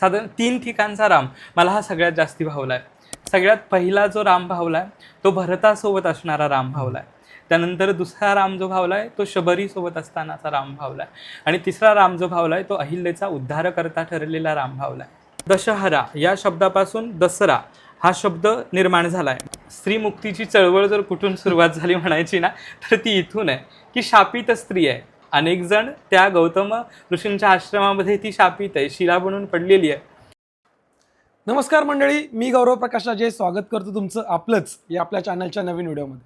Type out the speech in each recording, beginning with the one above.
साधारण 3 ठिकाणचा राम मला हा सगळ्यात जास्ती भावला आहे. सगळ्यात पहिला जो राम भावला आहे तो भरतासोबत असणारा राम भावला आहे. त्यानंतर दुसरा राम जो भावला आहे तो शबरीसोबत असतानाचा राम भावला आहे. आणि तिसरा राम जो भावला आहे तो अहिल्याचा उद्धारकर्ता ठरलेला राम भावला आहे. दशहरा या शब्दापासून दसरा हा शब्द निर्माण झाला आहे. स्त्री मुक्तीची चळवळ जर कुठून सुरुवात झाली म्हणायची ना तर ती इथून आहे की शापित स्त्री आहे. अनेक जण त्या गौतम ऋषींच्या आश्रमामध्ये ती शापित आहे, शिला बनून पडलेली आहे. नमस्कार मंडळी, मी गौरव प्रकाश राजे स्वागत करतो तुमचं आपलंच या आपल्या चॅनलच्या नवीन व्हिडिओमध्ये.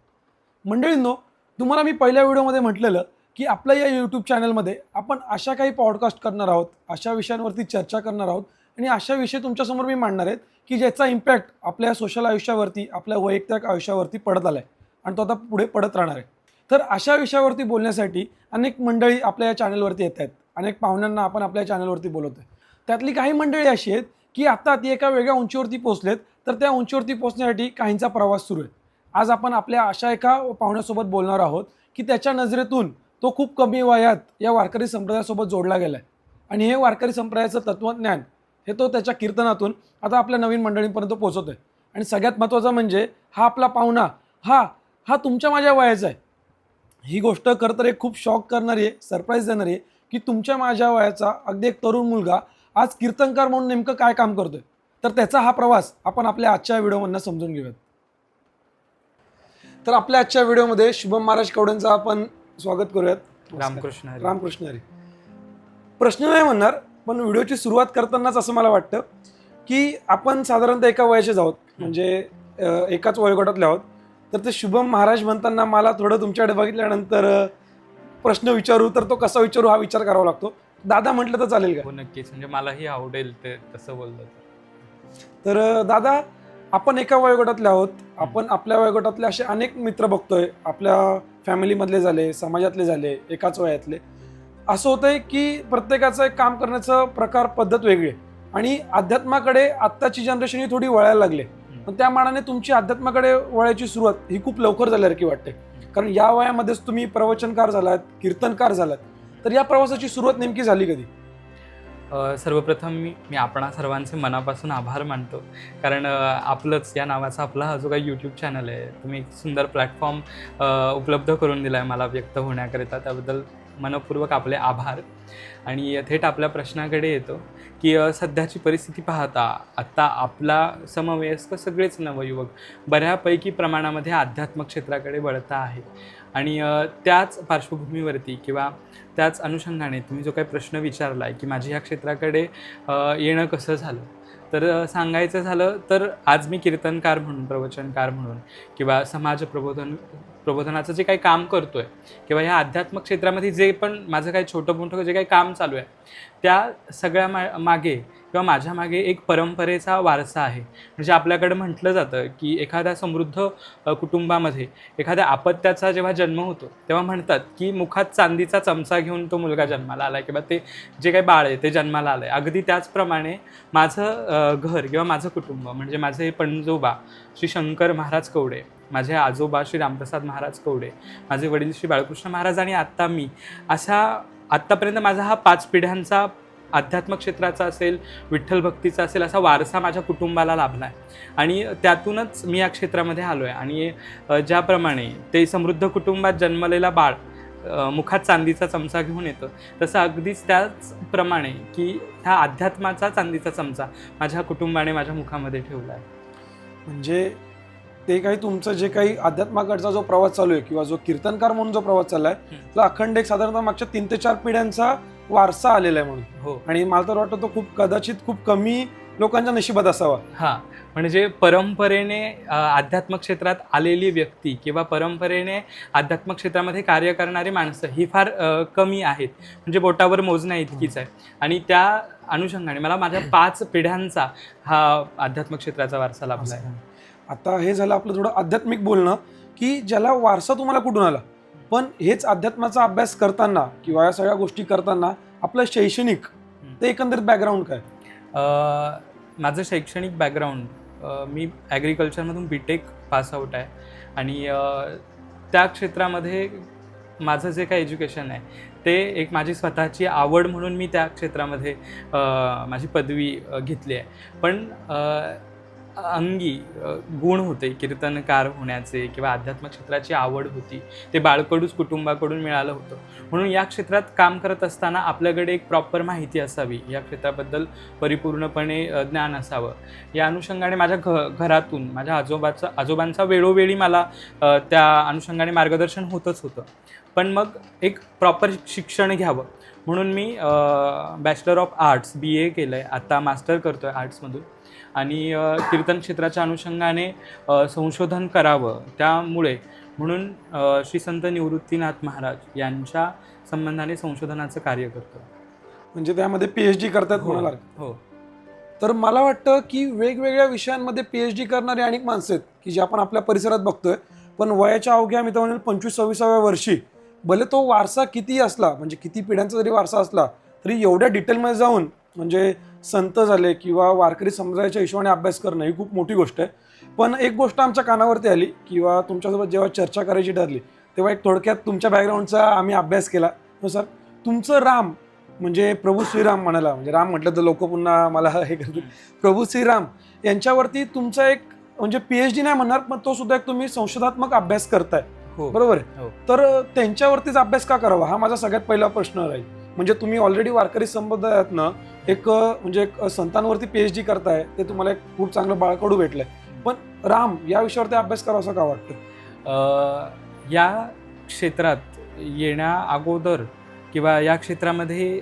मंडळींनो, तुम्हाला मी पहिल्या व्हिडिओमध्ये म्हटलेलं की आपल्या या यूट्यूब चॅनलमध्ये आपण अशा काही पॉडकास्ट करणार आहोत, अशा विषयांवरती चर्चा करणार आहोत आणि अशा विषय तुमच्यासमोर मी मांडणार आहेत की ज्याचा इम्पॅक्ट आपल्या सोशल आयुष्यावरती, आपल्या वैयक्तिक आयुष्यावरती पडत आला आहे आणि तो आता पुढे पडत राहणार आहे. तर अशा विषयावरती बोलण्यासाठी अनेक मंडळी आपल्या या चॅनलवरती येत आहेत, अनेक पाहुण्यांना आपण आपल्या चॅनलवरती बोलवतो आहे. त्यातली काही मंडळी अशी आहेत की आता ती एका वेगळ्या उंचीवरती पोहोचलेत, तर त्या उंचीवरती पोहोचण्यासाठी काहींचा प्रवास सुरू आहे. आज आपण आपल्या अशा एका पाहुण्यासोबत बोलणार आहोत की त्याच्या नजरेतून तो खूप कमी वयात या वारकरी संप्रदायासोबत जोडला गेला आहे आणि हे वारकरी संप्रदायाचं तत्त्वज्ञान हे तो त्याच्या कीर्तनातून आता आपल्या नवीन मंडळींपर्यंत पोहोचवतो आहे. आणि सगळ्यात महत्त्वाचं म्हणजे हा आपला पाहुणा हा तुमच्या माझ्या वयाचा आहे. ही गोष्ट खरं तर एक खूप शॉक करणारी आहे, सरप्राईज देणारी आहे की तुमच्या माझ्या वयाचा अगदी एक तरुण मुलगा आज कीर्तनकार म्हणून नेमकं काय काम करतोय. तर त्याचा हा प्रवास आपण आपल्या आजच्या व्हिडिओमधून समजून घेऊयात. तर आपल्या आजच्या व्हिडिओमध्ये शुभम महाराज कवडेंचं आपण स्वागत करूयात. रामकृष्ण हरी. रामकृष्ण हरी. प्रश्न नाही म्हणणार, पण व्हिडिओची सुरुवात करतानाच असं मला वाटतं की आपण साधारणतः एका वयाचे आहोत, म्हणजे एकाच वयोगटातले आहोत. तर ते शुभम महाराज म्हणताना मला थोडं तुमच्याकडे बघितल्यानंतर प्रश्न विचारू तर तो कसा विचारू हा विचार करावा लागतो. दादा म्हटलं तर चालेल का? हो, नक्कीच. म्हणजे मलाही आवडेल ते तसं बोललं तर दादा, आपण एका वयोगटातले आहोत. आपण आपल्या वयोगटातले असे अनेक मित्र बघतोय, आपल्या फॅमिलीमधले झाले, समाजातले झाले, एकाच वयातले. असं होतंय की प्रत्येकाचं एक काम करण्याचं प्रकार पद्धत वेगळी आहे आणि अध्यात्माकडे आत्ताची जनरेशन ही थोडी वळायला लागले. पण त्या मानाने तुमची अध्यात्माकडे वळायची सुरुवात ही खूप लवकर झाल्यासारखी वाटते, कारण या वयामध्येच तुम्ही प्रवचनकार झालात, कीर्तनकार झालात. तर या प्रवासाची सुरुवात नेमकी झाली कधी? सर्वप्रथम मी आपणा सर्वांचे मनापासून आभार मानतो, कारण आपलंच या नावाचा आपला हा जो काही यूट्यूब चॅनल आहे, तुम्ही एक सुंदर प्लॅटफॉर्म उपलब्ध करून दिला आहे मला व्यक्त होण्याकरिता. त्याबद्दल मनपूर्वक आपले आभार. आणि थेट आपल्या प्रश्नाकडे येतो की सध्याची परिस्थिती पाहता आत्ता आपला समवयस्क सगळेच नवयुवक बऱ्यापैकी प्रमाणामध्ये आध्यात्मिक क्षेत्राकडे वळता आहे. आणि त्याच पार्श्वभूमीवरती किंवा त्याच अनुषंगाने तुम्ही जो काही प्रश्न विचारला आहे की माझी ह्या क्षेत्राकडे येणं कसं झालं, तर सांगायचं झालं तर आज मी कीर्तनकार म्हणून, प्रवचनकार म्हणून किंवा समाज प्रबोधनाचं जे काही काम करतो आहे किंवा ह्या आध्यात्मिक क्षेत्रामध्ये जे पण माझं काही छोटं मोठं जे काही काम चालू आहे त्या सगळ्या मागे किंवा माझ्या मागे एक परंपरेचा वारसा आहे. म्हणजे आपल्याकडे म्हटलं जातं की एखाद्या समृद्ध कुटुंबामध्ये एखाद्या अपत्याचा जेव्हा जन्म होतो तेव्हा म्हणतात की मुखात चांदीचा चमचा घेऊन तो मुलगा जन्माला आला किंवा ते जे काही बाळ आहे ते जन्माला आलं आहे. अगदी त्याचप्रमाणे माझं घर किंवा माझं कुटुंब म्हणजे माझे पणजोबा श्री शंकर महाराज कवडे, माझे आजोबा श्री रामप्रसाद महाराज कवडे, माझे वडील श्री बाळकृष्ण महाराज आणि आत्ता मी, अशा आत्तापर्यंत माझा हा 5 पिढ्यांचा आध्यात्मिक क्षेत्राचा असेल, विठ्ठल भक्तीचा असेल, असा वारसा माझ्या कुटुंबाला लाभला आहे. आणि त्यातूनच मी या क्षेत्रामध्ये आलो आहे. आणि ज्याप्रमाणे ते समृद्ध कुटुंबात जन्मलेला बाळ मुखात चांदीचा चमचा घेऊन येतं, तसं अगदीच त्याचप्रमाणे की ह्या अध्यात्माचा चांदीचा चमचा माझ्या कुटुंबाने माझ्या मुखामध्ये ठेवला आहे. म्हणजे ते काही तुमचं जे काही अध्यात्माकडचा जो प्रवास चालू आहे किंवा जो कीर्तनकार म्हणून जो प्रवास चालला आहे तो अखंड एक साधारणतः मागच्या 3 ते 4 पिढ्यांचा वारसा आलेला आहे म्हणून. हो. आणि मला तर वाटतं तो कदाचित खूप कमी लोकांच्या नशिबात असावा. म्हणजे परंपरेने आध्यात्मिक क्षेत्रात आलेली व्यक्ती किंवा परंपरेने आध्यात्मिक क्षेत्रामध्ये कार्य करणारी माणसं ही फार कमी आहेत, म्हणजे बोटावर मोजण्या इतकीच आहे. आणि त्या अनुषंगाने मला माझ्या 5 पिढ्यांचा हा आध्यात्मिक क्षेत्राचा वारसा लाभला आहे. आता हे झालं आपलं थोडं आध्यात्मिक बोलणं की ज्याला वारसा तुम्हाला कुठून आला, पण हेच अध्यात्माचा अभ्यास करताना किंवा या सगळ्या गोष्टी करताना आपलं शैक्षणिक ते एकंदरीत बॅकग्राऊंड काय? माझं शैक्षणिक बॅकग्राऊंड, मी ॲग्रिकल्चरमधून BTech पास आऊट आहे. आणि त्या क्षेत्रामध्ये माझं जे काही एज्युकेशन आहे ते एक माझी स्वतःची आवड म्हणून मी त्या क्षेत्रामध्ये माझी पदवी घेतली आहे. पण अंगी गुण होते कीर्तनकार होण्याचे किंवा अध्यात्म क्षेत्राची आवड होती, ते बाळकडूच कुटुंबाकडून मिळालं होतं. म्हणून या क्षेत्रात काम करत असताना आपल्याकडे एक प्रॉपर माहिती असावी, या क्षेत्राबद्दल परिपूर्णपणे ज्ञान असावं. या अनुषंगाने माझ्या घरातून माझ्या आजोबांचा वेळोवेळी मला त्या अनुषंगाने मार्गदर्शन होतंच होतं. पण मग एक प्रॉपर शिक्षण घ्यावं म्हणून मी बॅचलर ऑफ आर्ट्स BA केलं आहे, आता मास्टर करतो आहे आर्ट्समधून. आणि कीर्तन क्षेत्राच्या अनुषंगाने संशोधन करावं, त्यामुळे म्हणून श्री संत निवृत्तीनाथ महाराज यांच्या संबंधाने संशोधनाचं कार्य करतो. म्हणजे त्यामध्ये PhD करतात कोणाला? हो. तर मला वाटतं की वेगवेगळ्या विषयांमध्ये PhD करणारी अनेक माणसं आहेत की जे आपण आपल्या परिसरात बघतोय, पण वयाच्या अवघ्या मी तर म्हणेल 25-26व्या वर्षी भले तो वारसा किती असला, म्हणजे किती पिढ्यांचा जरी वारसा असला, तरी एवढ्या डिटेलमध्ये जाऊन म्हणजे संत झाले किंवा वारकरी समुदायाच्या हिशोबाने अभ्यास करणं ही खूप मोठी गोष्ट आहे. पण एक गोष्ट आमच्या कानावरती आली किंवा तुमच्यासोबत जेव्हा चर्चा करायची ठरली तेव्हा एक थोडक्यात तुमच्या बॅकग्राऊंडचा आम्ही अभ्यास केला. हो सर, तुमचं राम म्हणजे प्रभू श्रीराम म्हणाला, म्हणजे राम म्हटलं तर लोक पुन्हा मला हे करतील, प्रभू श्रीराम यांच्यावरती तुमचा एक म्हणजे PhD नाही म्हणणार, पण तो सुद्धा एक तुम्ही संशोधात्मक अभ्यास करताय. हो. बरोबर आहे. हो. तर त्यांच्यावरतीच अभ्यास का करावा हा माझा सगळ्यात पहिला प्रश्न राहील. म्हणजे तुम्ही ऑलरेडी वारकरी संप्रदायातनं एक म्हणजे एक संतांवरती PhD करताय, ते तुम्हाला एक खूप चांगलं बाळकडू भेटलंय, पण राम या विषयावरती अभ्यास करावा असं का वाटतं? या क्षेत्रात येण्या अगोदर किंवा या क्षेत्रामध्ये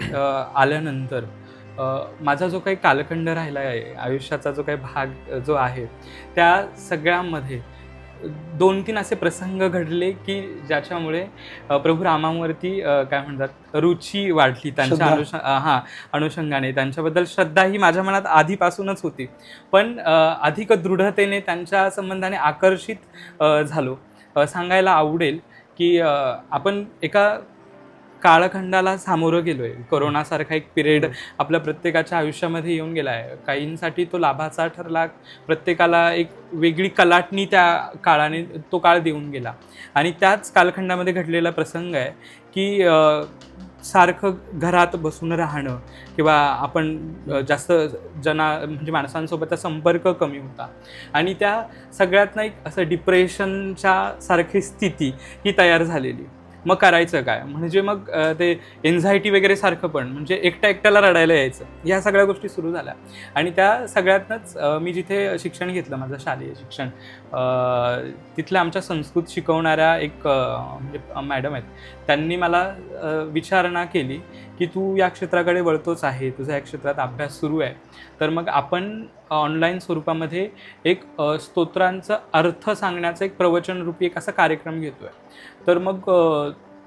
आल्यानंतर माझा जो काही कालखंड राहिला आहे, आयुष्याचा जो काही भाग जो आहे, त्या सगळ्यामध्ये 2-3 असे प्रसंग घडले की ज्याच्यामुळे प्रभू रामांवरती काय म्हणतात रुची वाढली, त्यांच्या अनुषंगाने त्यांच्याबद्दल श्रद्धा ही माझ्या मनात आधीपासूनच होती, पण अधिक दृढतेने त्यांच्या संबंधाने आकर्षित झालो. सांगायला आवडेल की आपण एका काळखंडाला सामोरं गेलोय. कोरोनासारखा एक पिरियड आपल्या प्रत्येकाच्या आयुष्यामध्ये येऊन गेला आहे. काहींसाठी तो लाभाचा ठरला, प्रत्येकाला एक वेगळी कलाटणी त्या काळाने तो काळ देऊन गेला. आणि त्याच कालखंडामध्ये घडलेला प्रसंग आहे की सारखं घरात बसून राहणं किंवा आपण जास्त म्हणजे माणसांसोबतचा संपर्क कमी होता आणि त्या सगळ्यातनं एक असं डिप्रेशनच्या सारखी स्थिती ही तयार झालेली. मग करायचं काय, म्हणजे मग ते एन्झायटी वगैरे सारखं, पण म्हणजे एकट्याला रडायला यायचं, ह्या सगळ्या गोष्टी सुरू झाल्या. आणि त्या सगळ्यातनंच मी जिथे शिक्षण घेतलं, माझं शालेय शिक्षण, तिथल्या आमच्या संस्कृत शिकवणाऱ्या एक म्हणजे मॅडम आहेत, त्यांनी मला विचारणा केली की तू या क्षेत्राकडे वळतोच आहे, तुझा या क्षेत्रात अभ्यास सुरू आहे, तर मग आपण ऑनलाईन स्वरूपामध्ये एक स्तोत्रांचा अर्थ सांगण्याचा एक प्रवचनरूपी एक असा कार्यक्रम घेतोय, तर मग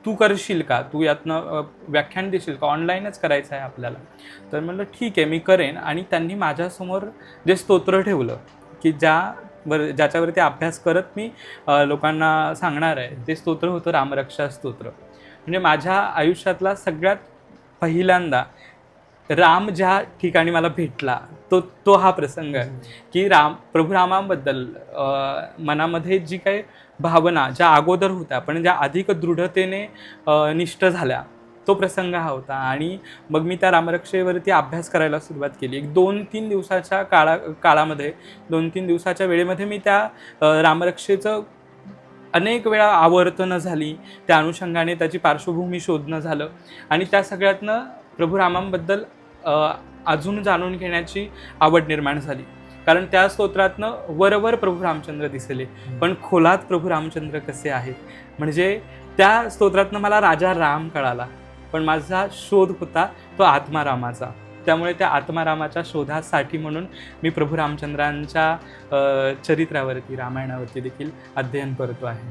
तू करशील का, तू यातनं व्याख्यान देशील का, ऑनलाईनच करायचं आहे आपल्याला. तर म्हणलं ठीक आहे, मी करेन. आणि त्यांनी माझ्यासमोर जे स्तोत्र ठेवलं की ज्याच्यावरती अभ्यास करत मी लोकांना सांगणार आहे, ते स्तोत्र होतं रामरक्षा स्तोत्र. म्हणजे माझ्या आयुष्यातला सगळ्यात पहिल्यांदा राम ज्या ठिकाणी मला भेटला तो हा प्रसंग आहे की प्रभू रामांबद्दल मनामध्ये जी काही भावना ज्या अगोदर होत्या पण ज्या अधिक दृढतेने निष्ठ झाल्या, तो प्रसंग हा होता. आणि मग मी त्या रामरक्षेवरती अभ्यास करायला सुरुवात केली. एक 2-3 दिवसाच्या काळामध्ये 2-3 दिवसाच्या वेळेमध्ये मी त्या रामरक्षेचं अनेक वेळा आवर्तनं झाली, त्या अनुषंगाने त्याची पार्श्वभूमी शोधणं झालं आणि त्या सगळ्यातनं प्रभू रामांबद्दल अजून जाणून घेण्याची आवड निर्माण झाली. कारण त्या स्तोत्रातनं वरवर प्रभू रामचंद्र दिसले, पण खोलात प्रभू रामचंद्र कसे आहेत, म्हणजे त्या स्तोत्रातनं मला राजा राम कळाला, पण माझा शोध होता तो आत्मारामाचा. त्यामुळे त्या आत्मारामाच्या शोधासाठी म्हणून मी प्रभू रामचंद्रांच्या चरित्रावरती, रामायणावरती देखील अध्ययन करतो आहे.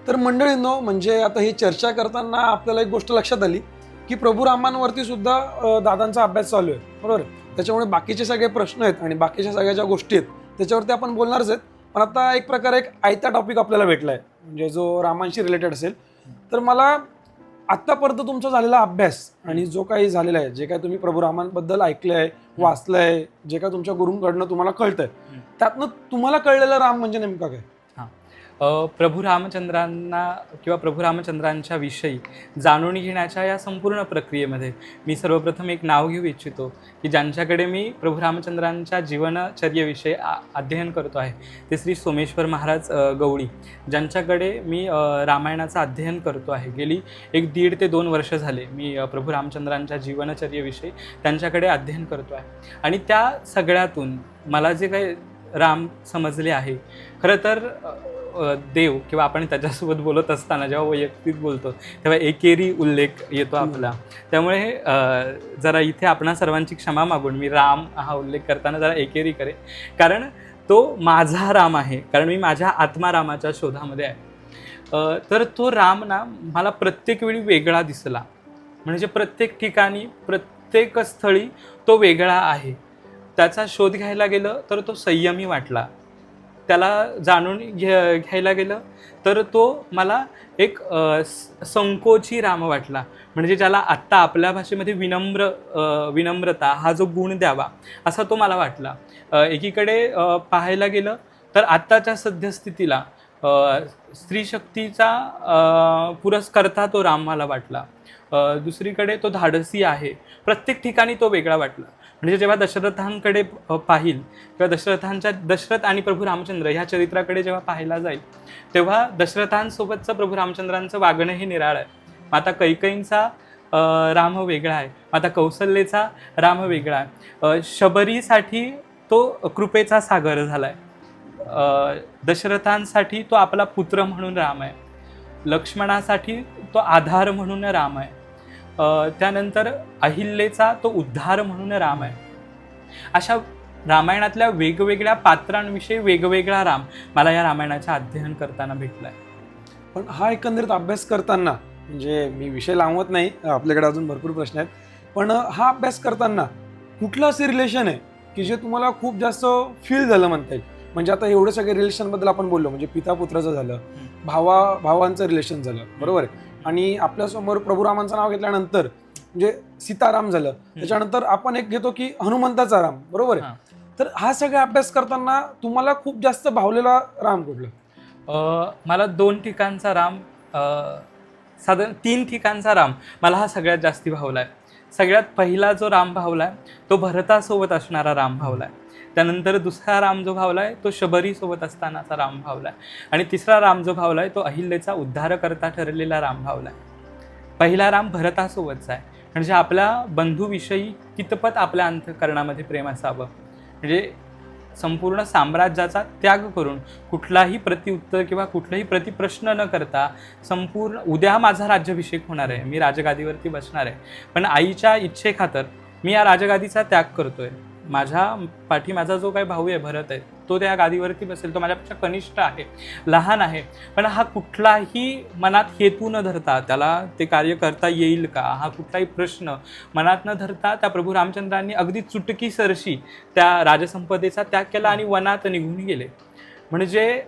तर मंडळींनो, म्हणजे आता ही चर्चा करताना आपल्याला एक गोष्ट लक्षात आली की प्रभू रामांवरती सुद्धा दादांचा अभ्यास चालू आहे, बरोबर. त्याच्यामुळे बाकीचे सगळे प्रश्न आहेत आणि बाकीच्या सगळ्या ज्या गोष्टी आहेत त्याच्यावरती आपण बोलणारच आहेत. पण आता एक प्रकारे एक आयता टॉपिक आपल्याला भेटला आहे, म्हणजे जो रामांशी रिलेटेड असेल. तर मला आत्तापर्यंत तुमचा झालेला अभ्यास आणि जो काही झालेला आहे, जे काही तुम्ही प्रभू रामांबद्दल ऐकलं आहे, वाचलं आहे, जे काही तुमच्या गुरूंकडनं तुम्हाला कळतंय, त्यातनं तुम्हाला कळलेला राम म्हणजे नेमका काय? प्रभू रामचंद्रांना किंवा प्रभू रामचंद्रांच्या विषयी जाणून घेण्याच्या या संपूर्ण प्रक्रियेमध्ये मी सर्वप्रथम एक नाव घेऊ इच्छितो की ज्यांच्याकडे मी प्रभू रामचंद्रांच्या जीवनचर्येविषयी अध्ययन करतो आहे ते श्री सोमेश्वर महाराज गवळी, ज्यांच्याकडे मी रामायणाचं अध्ययन करतो आहे. गेली 1.5 ते 2 वर्ष झाले मी प्रभू रामचंद्रांच्या जीवनचर्येविषयी त्यांच्याकडे अध्ययन करतो आहे. आणि त्या सगळ्यातून मला जे काही राम समजले आहे, खरं तर देव किंवा आपण त्याच्यासोबत बोलत असताना जेव्हा वैयक्तिक बोलतो तेव्हा एकेरी उल्लेख येतो आपला. त्यामुळे जरा इथे आपणा सर्वांची क्षमा मागून मी राम हा उल्लेख करताना जरा एकेरी करेन, कारण तो माझा राम आहे, कारण मी माझ्या आत्मारामाच्या शोधामध्ये आहे. तर तो राम ना मला प्रत्येक वेळी वेगळा दिसला, म्हणजे प्रत्येक ठिकाणी प्रत्येक स्थळी तो वेगळा आहे. त्याचा शोध घ्यायला गेलं तर तो संयमी वाटला, त्याला जाणून घ्यायला गेलं तर तो मला एक संकोची राम वाटला, म्हणजे ज्याला आत्ता आपल्या भाषेमध्ये विनम्रता हा जो गुण द्यावा असा तो मला वाटला. एकीकडे पाहायला गेलं तर आत्ताच्या सद्यस्थितीला स्त्री शक्तीचा पुरस्कर्ता तो राम मला वाटला. दुसरीकडे तो धाडसी आहे, प्रत्येक ठिकाणी तो वेगळा वाटला. म्हणजे जेव्हा दशरथांकडे पाहिल किंवा दशरथ आणि प्रभू रामचंद्र ह्या चरित्राकडे जेव्हा पाहायला जाईल तेव्हा दशरथांसोबतचं प्रभू रामचंद्रांचं वागणं हे निराळं आहे. माता कैकेयींचा राम वेगळा आहे, माता कौसल्येचा राम वेगळा आहे. शबरीसाठी तो कृपेचा सागर झाला आहे, दशरथांसाठी तो आपला पुत्र म्हणून राम आहे, लक्ष्मणासाठी तो आधार म्हणून राम आहे, त्यानंतर अहिल्येचा तो उद्धार म्हणून राम आहे. अशा रामायणातल्या वेगवेगळ्या पात्रांविषयी वेगवेगळा राम मला या रामायणाचं अध्ययन करताना भेटलाय. पण हा एकंदरीत अभ्यास करताना, म्हणजे मी विषय लावत नाही, आपल्याकडे अजून भरपूर प्रश्न आहेत, पण हा अभ्यास करताना कुठलं असं रिलेशन आहे की जे तुम्हाला खूप जास्त फील झालं म्हणता येईल? म्हणजे आता एवढे सगळे रिलेशनबद्दल आपण बोललो, म्हणजे पिता पुत्राचं झालं, भावांचं रिलेशन झालं, बरोबर आहे, आणि आपल्यासमोर प्रभू रामांचं नाव घेतल्यानंतर म्हणजे सीताराम झालं, त्याच्यानंतर आपण एक घेतो की हनुमंताचा राम, बरोबर आहे. तर हा सगळा अभ्यास करताना तुम्हाला खूप जास्त भावलेला राम कुठला? मला 2 ठिकाणचा राम, साधारण 3 ठिकाणचा राम मला हा सगळ्यात जास्ती भावलाय. सगळ्यात पहिला जो राम भावलाय तो भरतासोबत असणारा राम भावलाय. त्यानंतर दुसरा राम जो भावलाय तो शबरीसोबत असतानाचा राम भावलाय. आणि तिसरा राम जो भावलाय तो अहिल्येचा उद्धारकर्ता ठरलेला राम भावलाय. पहिला राम भरतासोबतचा आहे, म्हणजे आपल्या बंधूविषयी कितपत आपल्या अंतःकरणामध्ये प्रेम असावं, म्हणजे संपूर्ण साम्राज्याचा त्याग करून कुठलाही प्रतिउत्तर किंवा कुठलाही प्रतिप्रश्न न करता संपूर्ण उद्या माझा राज्याभिषेक होणार आहे, मी राजगादीवरती बसणार आहे, पण आईच्या इच्छेखातर मी या राजगादीचा त्याग करतोय. माझ्या पाठी माझा जो काही भाऊ आहे भरत आहे तो त्या गादीवरती बसेल, तो माझ्यापेक्षा कनिष्ठ आहे, लहान आहे, पण हा कुठलाही मनात हेतू न धरता त्याला ते कार्य करता येईल का हा कुठलाही प्रश्न मनात न धरता त्या प्रभू रामचंद्रांनी अगदी चुटकी सरशी त्या राजसंपदेचा त्याग केला आणि वनात निघून गेले. म्हणजे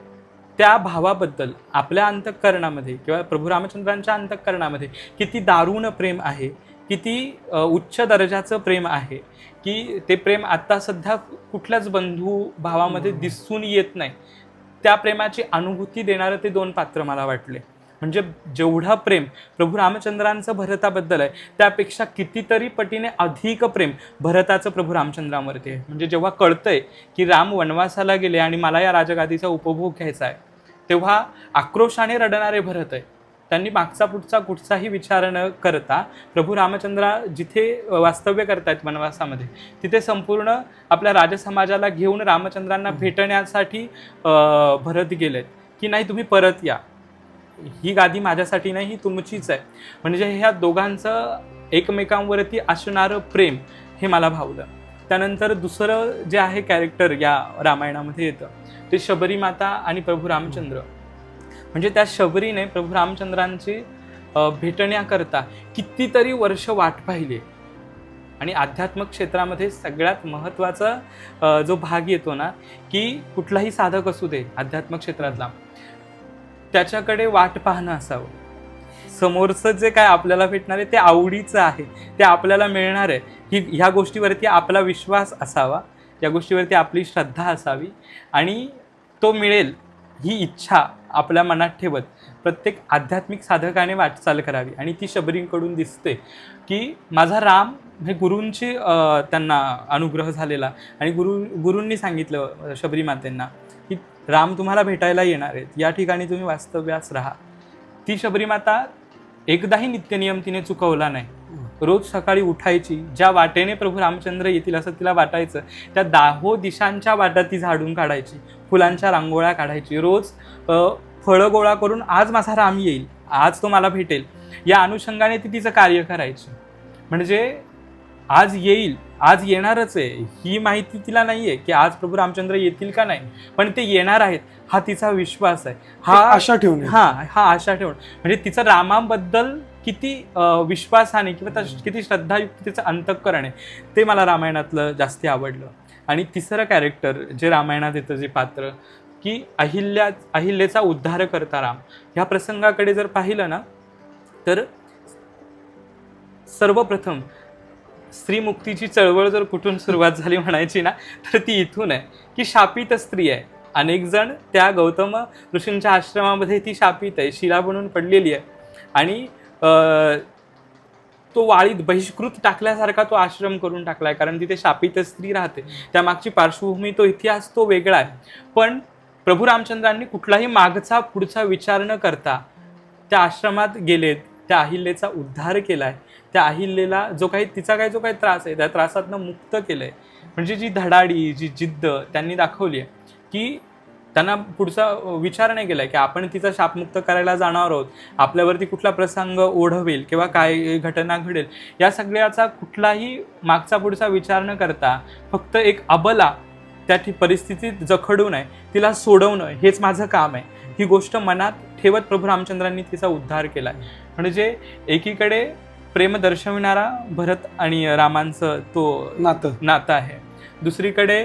त्या भावाबद्दल आपल्या अंतःकरणामध्ये किंवा प्रभू रामचंद्रांच्या अंतःकरणामध्ये किती दारुण प्रेम आहे, किती उच्च दर्जाचं प्रेम आहे, की ते प्रेम आत्ता सध्या कुठल्याच बंधू भावामध्ये दिसून येत नाही. त्या प्रेमाची अनुभूती देणारं ते 2 पात्र मला वाटले. म्हणजे जेवढा प्रेम प्रभू रामचंद्रांचं भरताबद्दल आहे त्यापेक्षा कितीतरी पटीने अधिक प्रेम भरताचं प्रभू रामचंद्रांवरती आहे. म्हणजे जेव्हा कळतंय की राम वनवासाला गेले आणि मला या राजगादीचा उपभोग घ्यायचा आहे, तेव्हा आक्रोशाने रडणारे भरत आहे. त्यांनी मागचा पुढचा कुठचाही विचार न करता प्रभू रामचंद्र जिथे वास्तव्य करतायत वनवासामध्ये तिथे संपूर्ण आपल्या राजसमाजाला घेऊन रामचंद्रांना भेटण्यासाठी भरत गेलेत की नाही तुम्ही परत या, ही गादी माझ्यासाठी नाही, ही तुमचीच आहे. म्हणजे ह्या दोघांचं एकमेकांवरती असणारं प्रेम हे मला भावलं. त्यानंतर दुसरं जे आहे कॅरेक्टर या रामायणामध्ये येतं ते शबरी माता आणि प्रभू रामचंद्र. म्हणजे त्या शबरीने प्रभू रामचंद्रांची भेटण्याकरता कितीतरी वर्ष वाट पाहिली. आणि आध्यात्मिक क्षेत्रामध्ये सगळ्यात महत्त्वाचा जो भाग येतो ना, की कुठलाही साधक असू दे आध्यात्मिक क्षेत्रातला, त्याच्याकडे वाट पाहणं असावं. समोरचं जे काय आपल्याला भेटणार आहे ते आवडीचं आहे, ते आपल्याला मिळणार आहे, ह्या गोष्टीवरती आपला विश्वास असावा, या गोष्टीवरती आपली श्रद्धा असावी आणि तो मिळेल ही इच्छा आपल्या मनात ठेवत प्रत्येक आध्यात्मिक साधकाने वाटचाल करावी. आणि ती शबरीकडून दिसते की माझा राम हे गुरूंची त्यांना अनुग्रह झालेला. आणि गुरूंनी सांगितलं शबरी मातेंना की राम तुम्हाला भेटायला येणार आहेत, या ठिकाणी तुम्ही वास्तव्यास राहा. ती शबरी माता एकदाही नित्यनियम तिने चुकवला नाही. रोज सकाळी उठायची, ज्या वाटेने प्रभू रामचंद्र येतील असं तिला वाटायचं त्या 10 दिशांच्या वाटा ती झाडून काढायची, फुलांच्या रांगोळ्या काढायची, रोज फळं गोळा करून आज माझा राम येईल, आज तो मला भेटेल, या अनुषंगाने ती तिचं कार्य करायची. म्हणजे आज येईल, आज येणारच आहे ही माहिती तिला नाही आहे की आज प्रभू रामचंद्र येतील का नाही, पण ते येणार आहेत हा तिचा विश्वास आहे. हा आशा ठेवून हा आशा ठेवून म्हणजे तिचं रामाबद्दल किती विश्वासाने किंवा किती श्रद्धायुक्त तिचं अंतःकरण आहे ते मला रामायणातलं जास्ती आवडलं. आणि तिसरं कॅरेक्टर जे रामायणात येतं, जे पात्र की अहिल्याचा उद्धार करता राम, ह्या प्रसंगाकडे जर पाहिलं ना तर सर्वप्रथम स्त्रीमुक्तीची चळवळ जर कुठून सुरुवात झाली म्हणायची ना तर ती इथून आहे की शापित स्त्री आहे. अनेक जण त्या गौतम ऋषींच्या आश्रमामध्ये ती शापित आहे, शिला बनून पडलेली आहे. आणि तो वाळीत बहिष्कृत टाकल्यासारखा तो आश्रम करून टाकलाय, कारण तिथे शापित स्त्री राहते. त्यामागची पार्श्वभूमी, तो इतिहास तो वेगळा आहे. पण प्रभू रामचंद्रांनी कुठलाही मागचा पुढचा विचार न करता त्या आश्रमात गेलेत, त्या अहिल्याचा उद्धार केलाय, त्या अहिल्याला जो काही त्रास आहे त्या त्रासातनं मुक्त केलंय. म्हणजे जी धडाडी, जी जिद्द त्यांनी दाखवली आहे की त्यांना पुढचा विचार नाही केलाय की आपण तिचा शापमुक्त करायला जाणार आहोत, आपल्यावरती कुठला प्रसंग ओढवेल किंवा काय घटना घडेल, या सगळ्याचा कुठलाही मागचा पुढचा विचार न करता फक्त एक अबला त्या परिस्थितीत जखडू नये, तिला सोडवणं हेच माझं काम आहे, ही गोष्ट मनात ठेवत प्रभू रामचंद्रांनी तिचा उद्धार केलाय. म्हणजे एकीकडे प्रेम दर्शविणारा भरत आणि रामांचं तो नातं आहे, दुसरीकडे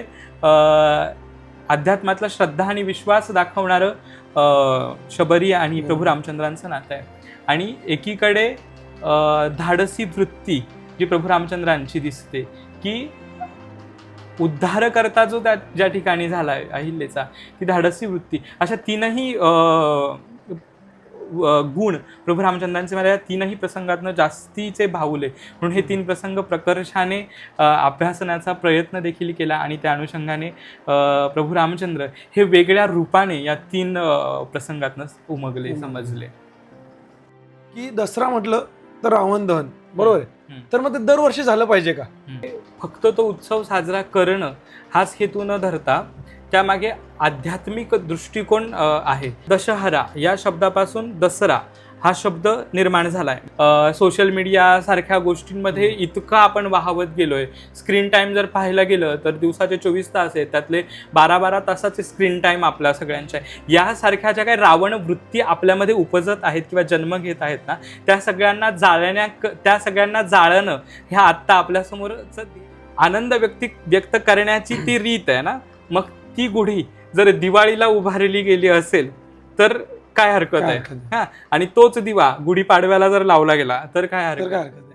अध्यात्मातला श्रद्धा आणि विश्वास दाखवणारं शबरी आणि प्रभू रामचंद्रांचं नातं आहे. आणि एकीकडे धाडसी वृत्ती जी प्रभू रामचंद्रांची दिसते की उद्धार करता जो ज्या ठिकाणी झाला आहे अहिल्याचा, ती धाडसी वृत्ती, अशा तीनही गुण प्रभू रामचंद्रांचे मला या तीनही प्रसंगातनं जास्तीचे भावले. म्हणून हे 3 प्रसंग प्रकर्षाने अभ्यासनाचा प्रयत्न देखील केला. आणि त्या अनुषंगाने प्रभू रामचंद्र हे वेगळ्या रूपाने या 3 प्रसंगातनं उमगले, समजले. की दसरा म्हटलं तर रावण दहन, बरोबर आहे, तर मग ते दरवर्षी झालं पाहिजे का? फक्त तो उत्सव साजरा करणं हाच हेतू न धरता त्यामागे आध्यात्मिक दृष्टिकोन आहे. दशहरा या शब्दापासून दसरा हा शब्द निर्माण झालाय. सोशल मीडिया सारख्या गोष्टींमध्ये इतका आपण वाहवत गेलोय. स्क्रीन टाइम जर पाहायला गेलं तर दिवसाचे 24 तास आहेत, त्यातले 12-12 तासाचे स्क्रीन टाइम आपल्या सगळ्यांच्या आहे. यासारख्या ज्या काही रावण वृत्ती आपल्यामध्ये उपजत आहेत किंवा जन्म घेत आहेत ना, त्या सगळ्यांना जाळणं ह्या आत्ता आपल्यासमोरच आनंद व्यक्त करण्याची ती रीत आहे ना. मग ती गुढी जर दिवाळीला उभारली गेली असेल तर काय हरकत आहे? आणि तोच दिवा गुढीपाडव्याला जर लावला गेला तर काय हरकत?